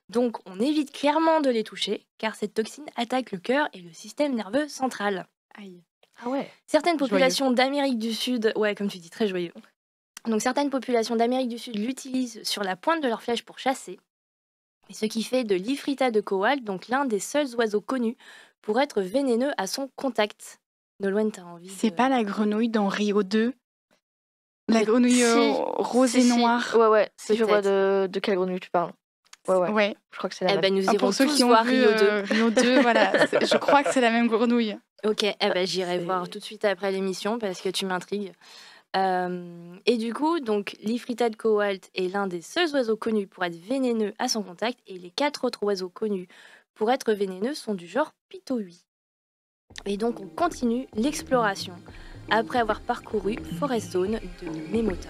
Donc, on évite clairement de les toucher, car cette toxine attaque le cœur et le système nerveux central.
Aïe.
Ah ouais.
Certaines populations d'Amérique du Sud, ouais, comme tu dis, très joyeux. Donc, certaines populations d'Amérique du Sud l'utilisent sur la pointe de leur flèche pour chasser. Et ce qui fait de l'Ifrita de Kowalt, donc l'un des seuls oiseaux connus pour être vénéneux à son contact. Nolwenn, t'as envie
C'est pas la grenouille dans Rio 2? La grenouille rose et noire?
Ouais, je vois de quelle grenouille tu parles.
Ouais.
Je crois que c'est la même.
Ben, nous irons
pour ceux
tous
qui ont
voir
vu
Rio 2.
Rio 2, voilà. Je crois que c'est la même grenouille.
Ok, j'irai voir tout de suite après l'émission parce que tu m'intrigues. Et du coup, donc l'Ifrita de Kowalt est l'un des seuls oiseaux connus pour être vénéneux à son contact et les 4 autres oiseaux connus pour être vénéneux sont du genre Pitohui. Et donc on continue l'exploration après avoir parcouru Forest Zone de Memota.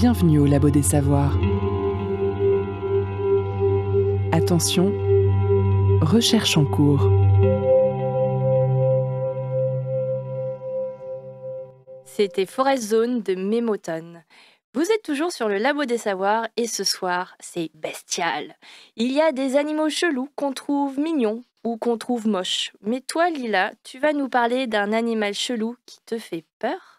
Bienvenue au Labo des Savoirs. Attention, recherche en cours.
C'était Forest Zone de Mémotone. Vous êtes toujours sur le Labo des Savoirs et ce soir, c'est bestial. Il y a des animaux chelous qu'on trouve mignons ou qu'on trouve moches. Mais toi, Lila, tu vas nous parler d'un animal chelou qui te fait peur?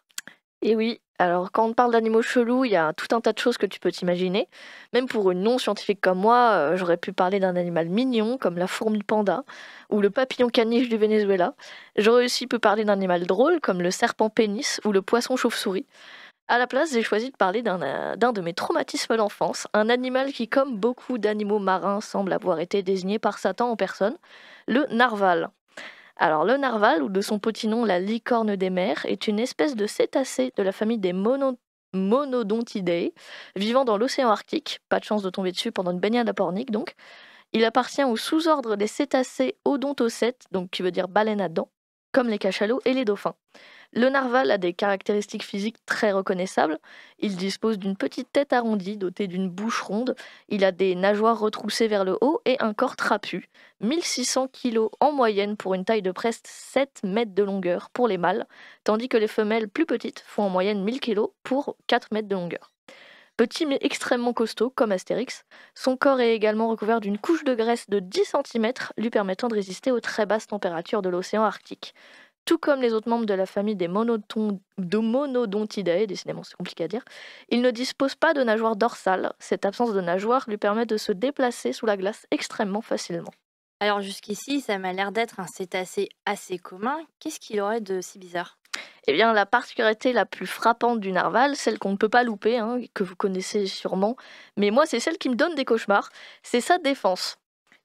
Et oui, alors quand on parle d'animaux chelous, il y a tout un tas de choses que tu peux t'imaginer. Même pour une non-scientifique comme moi, j'aurais pu parler d'un animal mignon comme la fourmi panda ou le papillon caniche du Venezuela. J'aurais aussi pu parler d'un animal drôle comme le serpent pénis ou le poisson chauve-souris. À la place, j'ai choisi de parler d'un de mes traumatismes d'enfance, un animal qui, comme beaucoup d'animaux marins, semble avoir été désigné par Satan en personne, le narval. Alors le narval, ou de son petit nom la licorne des mers, est une espèce de cétacé de la famille des Monodontidae, vivant dans l'océan Arctique. Pas de chance de tomber dessus pendant une baignade à Pornic donc. Il appartient au sous-ordre des cétacés odontocètes, donc qui veut dire baleine à dents, comme les cachalots et les dauphins. Le narval a des caractéristiques physiques très reconnaissables. Il dispose d'une petite tête arrondie dotée d'une bouche ronde. Il a des nageoires retroussées vers le haut et un corps trapu. 1600 kg en moyenne pour une taille de presque 7 mètres de longueur pour les mâles, tandis que les femelles plus petites font en moyenne 1000 kg pour 4 mètres de longueur. Petit mais extrêmement costaud, comme Astérix, son corps est également recouvert d'une couche de graisse de 10 cm, lui permettant de résister aux très basses températures de l'océan Arctique. Tout comme les autres membres de la famille des Monodontidae, décidément c'est compliqué à dire, il ne dispose pas de nageoire dorsale. Cette absence de nageoire lui permet de se déplacer sous la glace extrêmement facilement.
Alors jusqu'ici, ça m'a l'air d'être un cétacé assez commun. Qu'est-ce qu'il aurait de si bizarre?
Eh bien, la particularité la plus frappante du narval, celle qu'on ne peut pas louper, que vous connaissez sûrement, mais moi c'est celle qui me donne des cauchemars, c'est sa défense.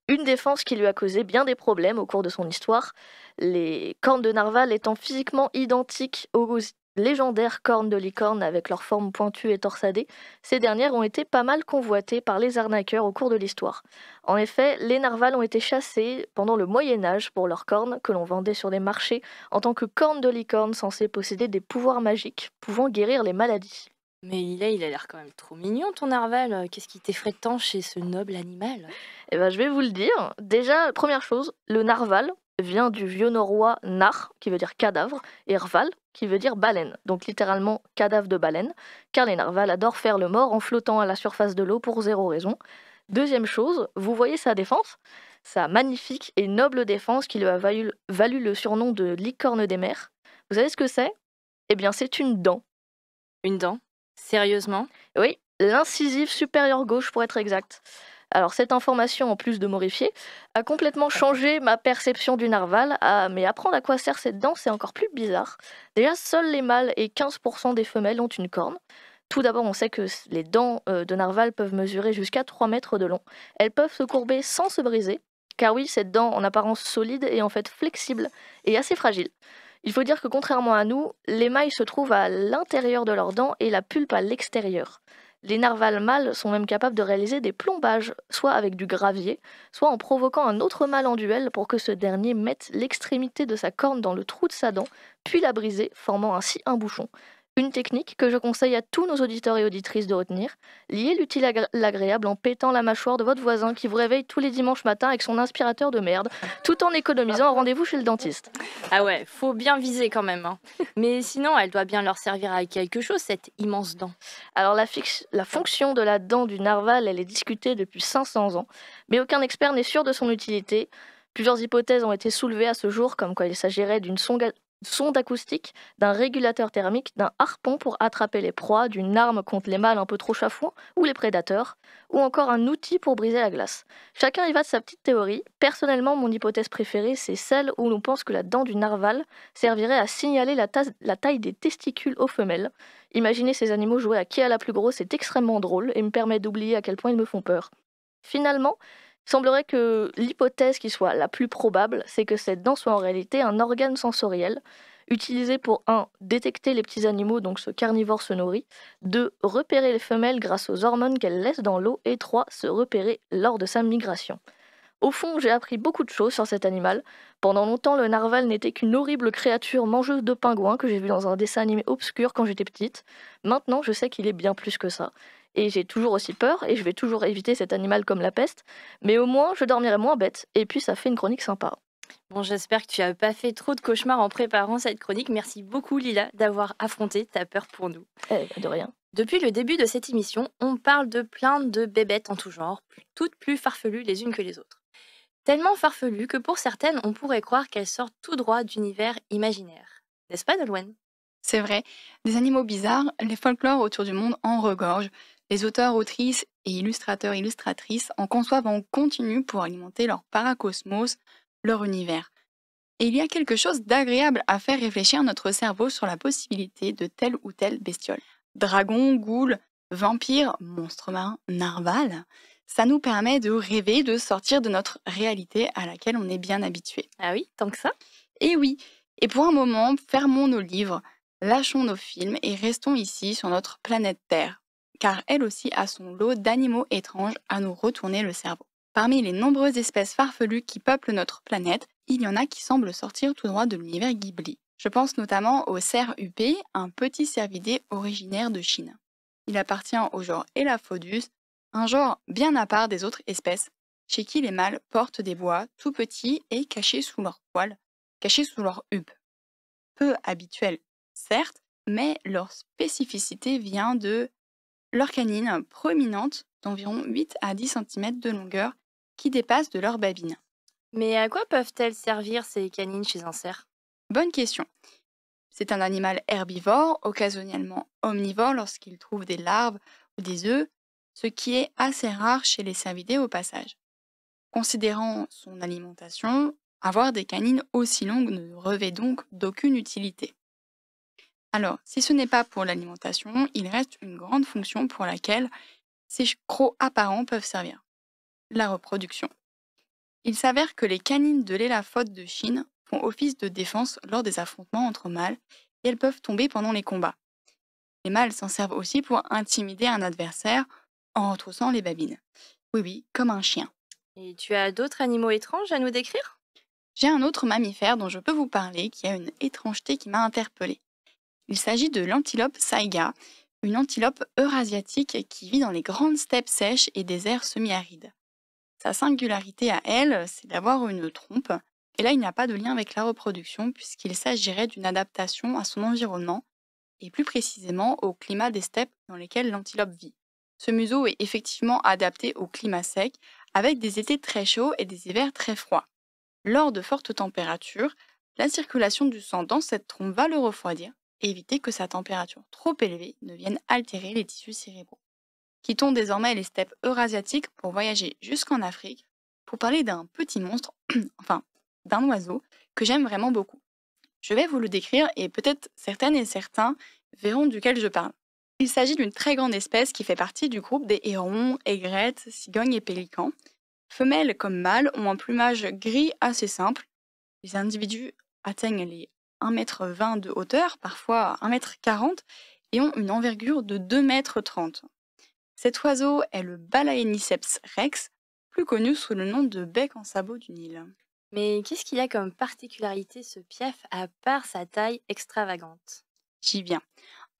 Une défense qui lui a causé bien des problèmes au cours de son histoire, les cornes de narval étant physiquement identiques aux légendaires cornes de licorne avec leur forme pointue et torsadée. Ces dernières ont été pas mal convoitées par les arnaqueurs au cours de l'histoire. En effet, les narvals ont été chassés pendant le Moyen-Âge pour leurs cornes que l'on vendait sur des marchés en tant que cornes de licorne censées posséder des pouvoirs magiques pouvant guérir les maladies.
Mais Lila, il a l'air quand même trop mignon ton narval. Qu'est-ce qui t'effraie tant chez ce noble animal?
Eh ben, je vais vous le dire. Déjà, première chose, le narval vient du vieux norrois nar, qui veut dire cadavre, et rval, qui veut dire baleine, donc littéralement cadavre de baleine, car les narvals adorent faire le mort en flottant à la surface de l'eau pour zéro raison. Deuxième chose, vous voyez sa défense, sa magnifique et noble défense qui lui a valu le surnom de licorne des mers. Vous savez ce que c'est? Eh bien, c'est une dent.
Une dent? Sérieusement?
Oui, l'incisive supérieure gauche pour être exact. Alors cette information, en plus de m'horrifier, a complètement changé ma perception du narval, mais apprendre à quoi sert cette dent, c'est encore plus bizarre. Déjà, seuls les mâles et 15% des femelles ont une corne. Tout d'abord, on sait que les dents de narval peuvent mesurer jusqu'à 3 mètres de long. Elles peuvent se courber sans se briser, car oui, cette dent en apparence solide est en fait flexible et assez fragile. Il faut dire que contrairement à nous, l'émail se trouve à l'intérieur de leurs dents et la pulpe à l'extérieur. Les narvals mâles sont même capables de réaliser des plombages, soit avec du gravier, soit en provoquant un autre mâle en duel pour que ce dernier mette l'extrémité de sa corne dans le trou de sa dent, puis la briser, formant ainsi un bouchon. Une technique que je conseille à tous nos auditeurs et auditrices de retenir. Liez l'utile à l'agréable en pétant la mâchoire de votre voisin qui vous réveille tous les dimanches matins avec son aspirateur de merde, tout en économisant un rendez-vous chez le dentiste.
Ah ouais, faut bien viser quand même. Mais sinon, elle doit bien leur servir à quelque chose, cette immense dent.
Alors la fonction de la dent du narval, elle est discutée depuis 500 ans, mais aucun expert n'est sûr de son utilité. Plusieurs hypothèses ont été soulevées à ce jour, comme quoi il s'agirait d'une sonde acoustique, d'un régulateur thermique, d'un harpon pour attraper les proies, d'une arme contre les mâles un peu trop chafouins ou les prédateurs, ou encore un outil pour briser la glace. Chacun y va de sa petite théorie. Personnellement, mon hypothèse préférée, c'est celle où l'on pense que la dent du narval servirait à signaler la taille des testicules aux femelles. Imaginez ces animaux jouer à qui a la plus grosse, c'est extrêmement drôle et me permet d'oublier à quel point ils me font peur. Finalement, il semblerait que l'hypothèse qui soit la plus probable, c'est que cette dent soit en réalité un organe sensoriel, utilisé pour 1. Détecter les petits animaux, donc ce carnivore se nourrit, 2. Repérer les femelles grâce aux hormones qu'elles laissent dans l'eau, et 3. Se repérer lors de sa migration. Au fond, j'ai appris beaucoup de choses sur cet animal. Pendant longtemps, le narval n'était qu'une horrible créature mangeuse de pingouins que j'ai vue dans un dessin animé obscur quand j'étais petite. Maintenant, je sais qu'il est bien plus que ça. Et j'ai toujours aussi peur, et je vais toujours éviter cet animal comme la peste, mais au moins je dormirai moins bête, et puis ça fait une chronique sympa.
Bon, j'espère que tu n'as pas fait trop de cauchemars en préparant cette chronique. Merci beaucoup, Lila, d'avoir affronté ta peur pour nous.
De rien.
Depuis le début de cette émission, on parle de plein de bébêtes en tout genre, toutes plus farfelues les unes que les autres. Tellement farfelues que pour certaines, on pourrait croire qu'elles sortent tout droit d'univers imaginaires. N'est-ce pas, Nolwenn?
C'est vrai, des animaux bizarres, les folklores autour du monde en regorgent. Les auteurs, autrices et illustrateurs, illustratrices en conçoivent en continu pour alimenter leur paracosmos, leur univers. Et il y a quelque chose d'agréable à faire réfléchir notre cerveau sur la possibilité de telle ou telle bestiole. Dragons, ghouls, vampires, monstres marins, narvals, ça nous permet de rêver, de sortir de notre réalité à laquelle on est bien habitué.
Ah oui, tant que ça?
Et oui, et pour un moment, fermons nos livres, lâchons nos films et restons ici sur notre planète Terre, car elle aussi a son lot d'animaux étranges à nous retourner le cerveau. Parmi les nombreuses espèces farfelues qui peuplent notre planète, il y en a qui semblent sortir tout droit de l'univers Ghibli. Je pense notamment au cerf huppé, un petit cervidé originaire de Chine. Il appartient au genre Elaphodus, un genre bien à part des autres espèces, chez qui les mâles portent des bois tout petits et cachés sous leurs poils, cachés sous leur huppe. Peu habituels, certes, mais leur spécificité vient de leurs canines proéminentes d'environ 8 à 10 cm de longueur qui dépassent de leur babine.
Mais à quoi peuvent-elles servir ces canines chez un cerf?
Bonne question. C'est un animal herbivore, occasionnellement omnivore lorsqu'il trouve des larves ou des œufs, ce qui est assez rare chez les cervidés au passage. Considérant son alimentation, avoir des canines aussi longues ne revêt donc d'aucune utilité. Alors, si ce n'est pas pour l'alimentation, il reste une grande fonction pour laquelle ces crocs apparents peuvent servir. La reproduction. Il s'avère que les canines de l'élaphote de Chine font office de défense lors des affrontements entre mâles et elles peuvent tomber pendant les combats. Les mâles s'en servent aussi pour intimider un adversaire en retroussant les babines. Oui, comme un chien.
Et tu as d'autres animaux étranges à nous décrire?
J'ai un autre mammifère dont je peux vous parler qui a une étrangeté qui m'a interpellée. Il s'agit de l'antilope saiga, une antilope eurasiatique qui vit dans les grandes steppes sèches et déserts semi-arides. Sa singularité à elle, c'est d'avoir une trompe, et là il n'y a pas de lien avec la reproduction puisqu'il s'agirait d'une adaptation à son environnement, et plus précisément au climat des steppes dans lesquelles l'antilope vit. Ce museau est effectivement adapté au climat sec, avec des étés très chauds et des hivers très froids. Lors de fortes températures, la circulation du sang dans cette trompe va le refroidir et éviter que sa température trop élevée ne vienne altérer les tissus cérébraux. Quittons désormais les steppes eurasiatiques pour voyager jusqu'en Afrique pour parler d'un petit monstre, enfin d'un oiseau, que j'aime vraiment beaucoup. Je vais vous le décrire et peut-être certaines et certains verront duquel je parle. Il s'agit d'une très grande espèce qui fait partie du groupe des hérons, aigrettes, cigognes et pélicans. Femelles comme mâles ont un plumage gris assez simple. Les individus atteignent les 1,20 m de hauteur, parfois 1,40 m, et ont une envergure de 2,30 m. Cet oiseau est le Balaeniceps rex, plus connu sous le nom de bec en sabot du Nil.
Mais qu'est-ce qu'il a comme particularité ce piaf à part sa taille extravagante?
J'y viens.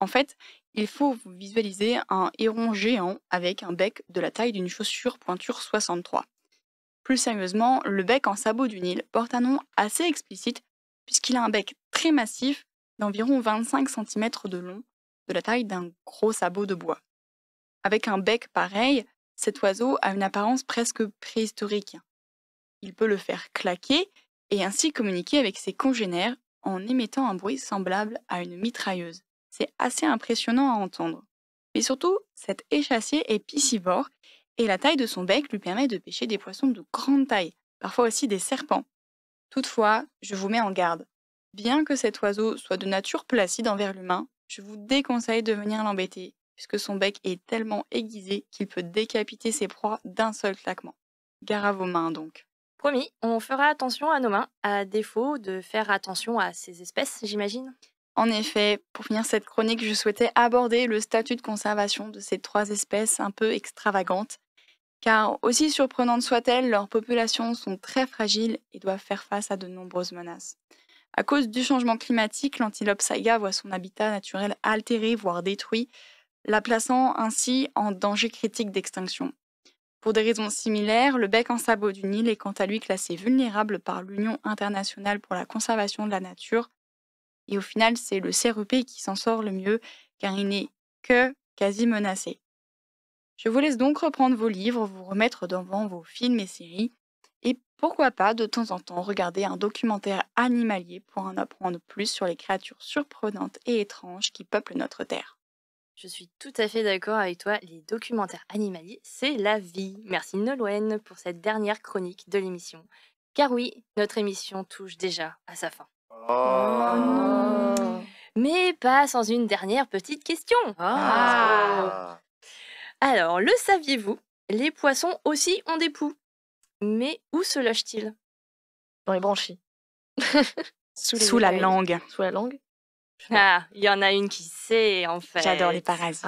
En fait, il faut vous visualiser un héron géant avec un bec de la taille d'une chaussure pointure 63. Plus sérieusement, le bec en sabot du Nil porte un nom assez explicite puisqu'il a un bec très massif d'environ 25 cm de long, de la taille d'un gros sabot de bois. Avec un bec pareil, cet oiseau a une apparence presque préhistorique. Il peut le faire claquer et ainsi communiquer avec ses congénères en émettant un bruit semblable à une mitrailleuse. C'est assez impressionnant à entendre. Mais surtout, cet échassier est piscivore et la taille de son bec lui permet de pêcher des poissons de grande taille, parfois aussi des serpents. Toutefois, je vous mets en garde. Bien que cet oiseau soit de nature placide envers l'humain, je vous déconseille de venir l'embêter, puisque son bec est tellement aiguisé qu'il peut décapiter ses proies d'un seul claquement. Gare à vos mains donc.
Promis, on fera attention à nos mains, à défaut de faire attention à ces espèces, j'imagine.
En effet, pour finir cette chronique, je souhaitais aborder le statut de conservation de ces 3 espèces un peu extravagantes, Car aussi surprenantes soient-elles, leurs populations sont très fragiles et doivent faire face à de nombreuses menaces. À cause du changement climatique, l'antilope saiga voit son habitat naturel altéré, voire détruit, la plaçant ainsi en danger critique d'extinction. Pour des raisons similaires, le bec en sabot du Nil est quant à lui classé vulnérable par l'Union internationale pour la conservation de la nature. Et au final, c'est le CREP qui s'en sort le mieux, car il n'est que quasi menacé. Je vous laisse donc reprendre vos livres, vous remettre devant vos films et séries, et pourquoi pas de temps en temps regarder un documentaire animalier pour en apprendre plus sur les créatures surprenantes et étranges qui peuplent notre Terre.
Je suis tout à fait d'accord avec toi, les documentaires animaliers, c'est la vie. Merci Nolwenn pour cette dernière chronique de l'émission. Car oui, notre émission touche déjà à sa fin. Mais pas sans une dernière petite question. Alors, le saviez-vous? Les poissons aussi ont des poux. Mais où se logent-ils?
Dans les branchies.
Sous la langue.
Sous la langue.
Ah, il y en a une qui sait en fait.
J'adore les parasites.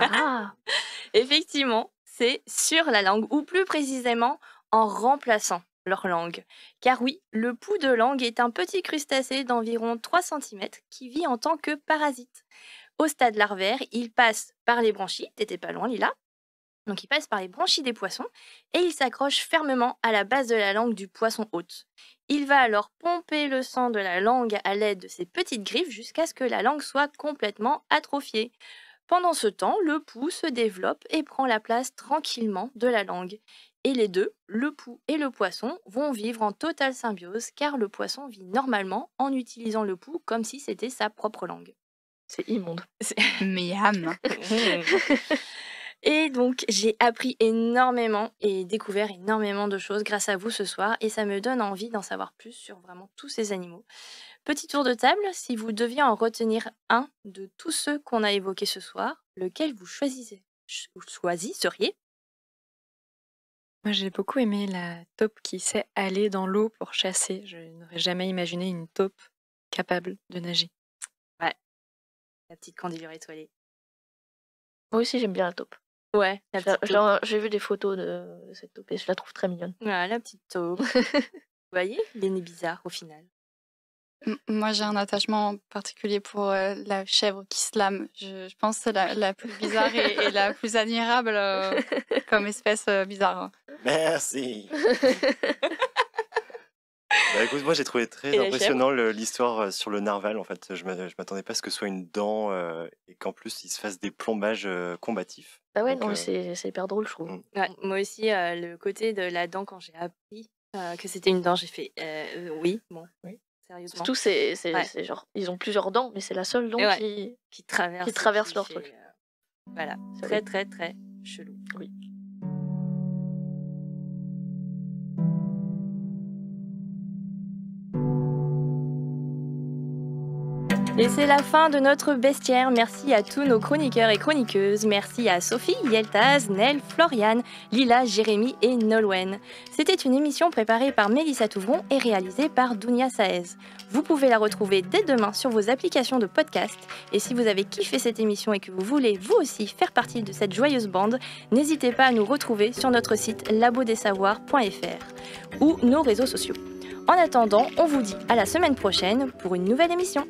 Effectivement, c'est sur la langue, ou plus précisément en remplaçant leur langue. Car oui, le pou de langue est un petit crustacé d'environ 3 cm qui vit en tant que parasite. Au stade larvaire, il passe par les branchies, t'étais pas loin Lila, donc il passe par les branchies des poissons et il s'accroche fermement à la base de la langue du poisson hôte. Il va alors pomper le sang de la langue à l'aide de ses petites griffes jusqu'à ce que la langue soit complètement atrophiée. Pendant ce temps, le pou se développe et prend la place tranquillement de la langue. Et les deux, le pou et le poisson, vont vivre en totale symbiose car le poisson vit normalement en utilisant le pou comme si c'était sa propre langue.
C'est immonde.
Miam.
Et donc, j'ai appris énormément et découvert énormément de choses grâce à vous ce soir et ça me donne envie d'en savoir plus sur vraiment tous ces animaux. Petit tour de table, si vous deviez en retenir un de tous ceux qu'on a évoqués ce soir, lequel vous choisisseriez?
Moi, j'ai beaucoup aimé la taupe qui sait aller dans l'eau pour chasser. Je n'aurais jamais imaginé une taupe capable de nager.
Ouais, la petite candidure étoilée.
Moi aussi, j'aime bien la taupe.
Ouais, la petite taupe.
J'ai vu des photos de cette taupe et je la trouve très mignonne.
Ouais, la petite taupe. Vous voyez, les nez bizarres au final.
Moi, j'ai un attachement particulier pour la chèvre qui slame. Je pense que c'est la plus bizarre et la plus admirable comme espèce bizarre.
Merci. Bah, écoute, moi j'ai trouvé très impressionnant l'histoire sur le narval. En fait, je m'attendais pas à ce que ce soit une dent et qu'en plus il se fasse des plombages combatifs.
Ah ouais,
Donc,
non, mais c'est hyper drôle, je trouve.
Ouais, moi aussi, le côté de la dent, quand j'ai appris que c'était une dent, j'ai fait oui, bon, oui, sérieusement.
Surtout, c'est genre, ils ont plusieurs dents, mais c'est la seule dent
qui traverse
leur
fait,
truc.
Voilà,
C'est
très très très chelou.
Oui.
Et c'est la fin de notre bestiaire. Merci à tous nos chroniqueurs et chroniqueuses. Merci à Sophie, Yeltaz, Nel, Floriane, Lila, Jérémy et Nolwenn. C'était une émission préparée par Mélissa Touvron et réalisée par Dounia Saez. Vous pouvez la retrouver dès demain sur vos applications de podcast. Et si vous avez kiffé cette émission et que vous voulez vous aussi faire partie de cette joyeuse bande, n'hésitez pas à nous retrouver sur notre site labodessavoirs.fr ou nos réseaux sociaux. En attendant, on vous dit à la semaine prochaine pour une nouvelle émission.